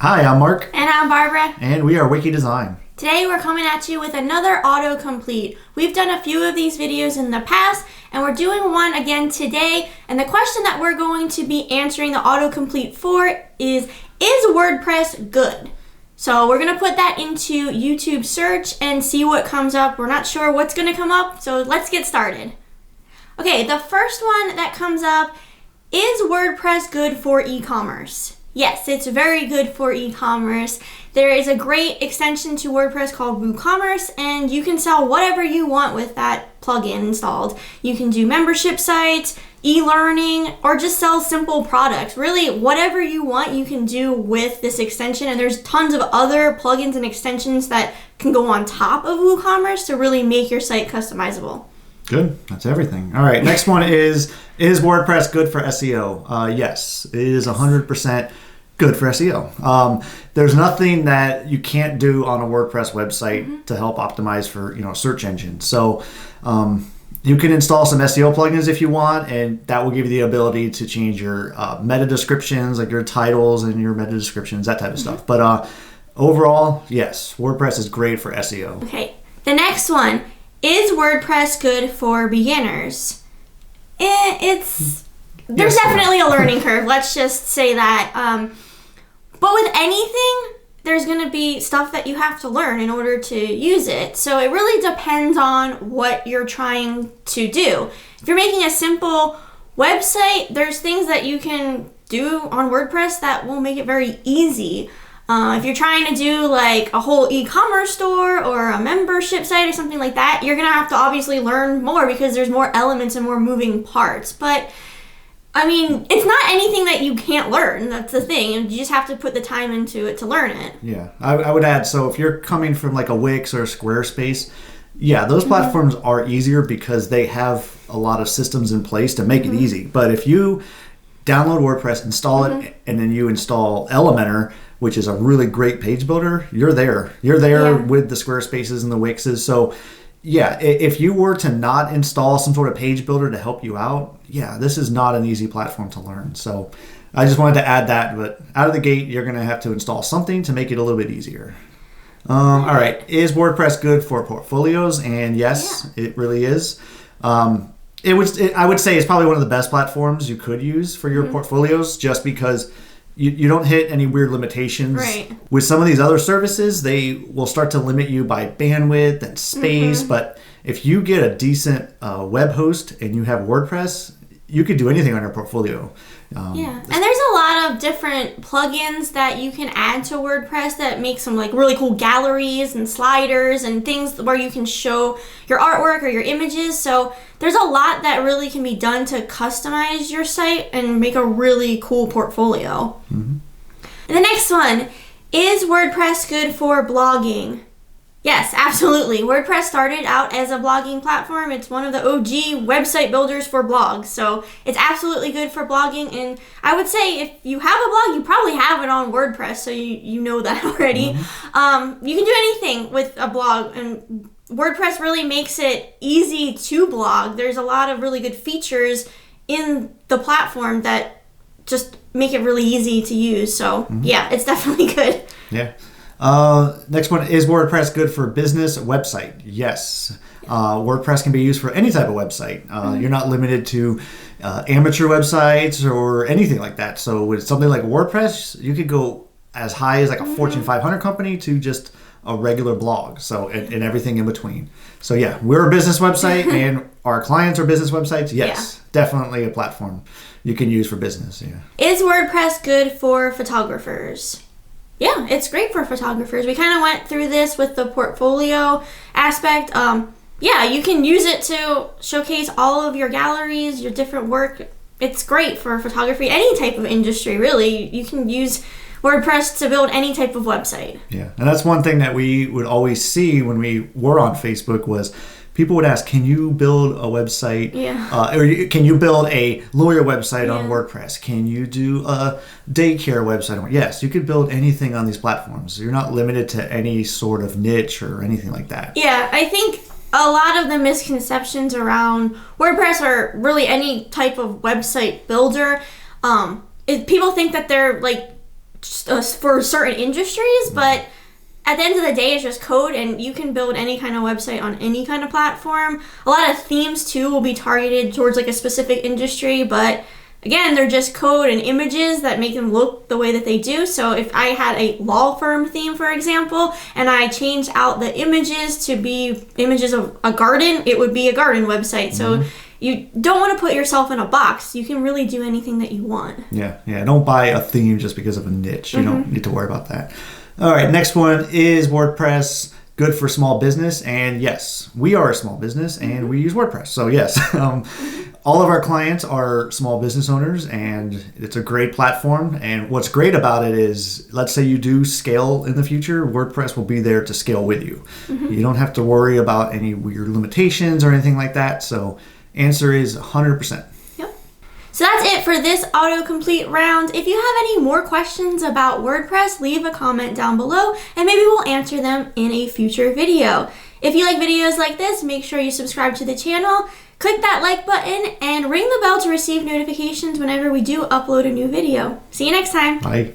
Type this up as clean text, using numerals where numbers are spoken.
Hi, I'm Mark. And I'm Barbara. And we are Wiki Design. Today we're coming at you with another autocomplete. We've done a few of these videos in the past, and we're doing one again today. And the question that we're going to be answering the autocomplete for is WordPress good? So we're going to put that into YouTube search and see what comes up. We're not sure what's going to come up, so let's get started. Okay, the first one that comes up, is WordPress good for e-commerce? Yes, it's very good for e-commerce. There is a great extension to WordPress called WooCommerce, and you can sell whatever you want with that plugin installed. You can do membership sites, e-learning, or just sell simple products. Really, whatever you want, you can do with this extension, and there's tons of other plugins and extensions that can go on top of WooCommerce to really make your site customizable. Good. That's everything. All right. Next one is WordPress good for SEO? Yes, it is 100% good for SEO. There's nothing that you can't do on a WordPress website to help optimize for search engines. So you can install some SEO plugins if you want, and that will give you the ability to change your meta descriptions, like your titles and your meta descriptions, that type of stuff. But overall, yes, WordPress is great for SEO. Okay. The next one. Is WordPress good for beginners? There's definitely a learning curve. Let's just say that. But with anything, there's going to be stuff that you have to learn in order to use it. So it really depends on what you're trying to do. If you're making a simple website, there's things that you can do on WordPress that will make it very easy. If you're trying to do like a whole e-commerce store or a membership site or something like that, you're going to have to obviously learn more because there's more elements and more moving parts. But I mean, it's not anything that you can't learn. That's the thing. You just have to put the time into it to learn it. Yeah, I would add, so if you're coming from like a Wix or a Squarespace, yeah, those platforms are easier because they have a lot of systems in place to make it easy. But if you download WordPress, install it, and then you install Elementor, which is a really great page builder, you're there. You're there with the Squarespaces and the Wixes. So yeah, if you were to not install some sort of page builder to help you out, yeah, this is not an easy platform to learn. So I just wanted to add that, but out of the gate, you're going to have to install something to make it a little bit easier. All right, is WordPress good for portfolios? And yes, it really is. I would say it's probably one of the best platforms you could use for your portfolios, just because you don't hit any weird limitations. Right. With some of these other services, they will start to limit you by bandwidth and space. But if you get a decent web host and you have WordPress, you could do anything on your portfolio. And there's a lot of different plugins that you can add to WordPress that make some like really cool galleries and sliders and things where you can show your artwork or your images. So there's a lot that really can be done to customize your site and make a really cool portfolio. And the next one, is WordPress good for blogging? Yes, absolutely. WordPress started out as a blogging platform. It's one of the OG website builders for blogs. So it's absolutely good for blogging. And I would say if you have a blog, you probably have it on WordPress. So you know that already. You can do anything with a blog. And WordPress really makes it easy to blog. There's a lot of really good features in the platform that just make it really easy to use. So yeah, it's definitely good. Yeah. Next one, is WordPress good for business website? Yes. WordPress can be used for any type of website. You're not limited to amateur websites or anything like that. So with something like WordPress, you could go as high as like a Fortune 500 company to just a regular blog. So and everything in between. So yeah, we're a business website and our clients are business websites. Yes, definitely a platform you can use for business. Yeah. Is WordPress good for photographers? Yeah, it's great for photographers. We kind of went through this with the portfolio aspect. Yeah, you can use it to showcase all of your galleries, your different work. It's great for photography, any type of industry, really. You can use WordPress to build any type of website. Yeah, and that's one thing that we would always see when we were on Facebook was people would ask, can you build a website? Or can you build a lawyer website on WordPress? Can you do a daycare website? Yes, you could build anything on these platforms. You're not limited to any sort of niche or anything like that. Yeah, I think a lot of the misconceptions around WordPress or really any type of website builder, people think that they're like for certain industries, but at the end of the day, it's just code, and you can build any kind of website on any kind of platform. A lot of themes too will be targeted towards like a specific industry, but again, they're just code and images that make them look the way that they do. So if I had a law firm theme, for example, and I changed out the images to be images of a garden, it would be a garden website. So you don't want to put yourself in a box. You can really do anything that you want. Yeah. Don't buy a theme just because of a niche. You don't need to worry about that. All right, next one is WordPress, good for small business. And yes, we are a small business and we use WordPress. So yes, all of our clients are small business owners, and it's a great platform. And what's great about it is, let's say you do scale in the future, WordPress will be there to scale with you. You don't have to worry about any weird limitations or anything like that. So answer is 100%. So that's it for this autocomplete round. If you have any more questions about WordPress, leave a comment down below and maybe we'll answer them in a future video. If you like videos like this, make sure you subscribe to the channel, click that like button, and ring the bell to receive notifications whenever we do upload a new video. See you next time. Bye.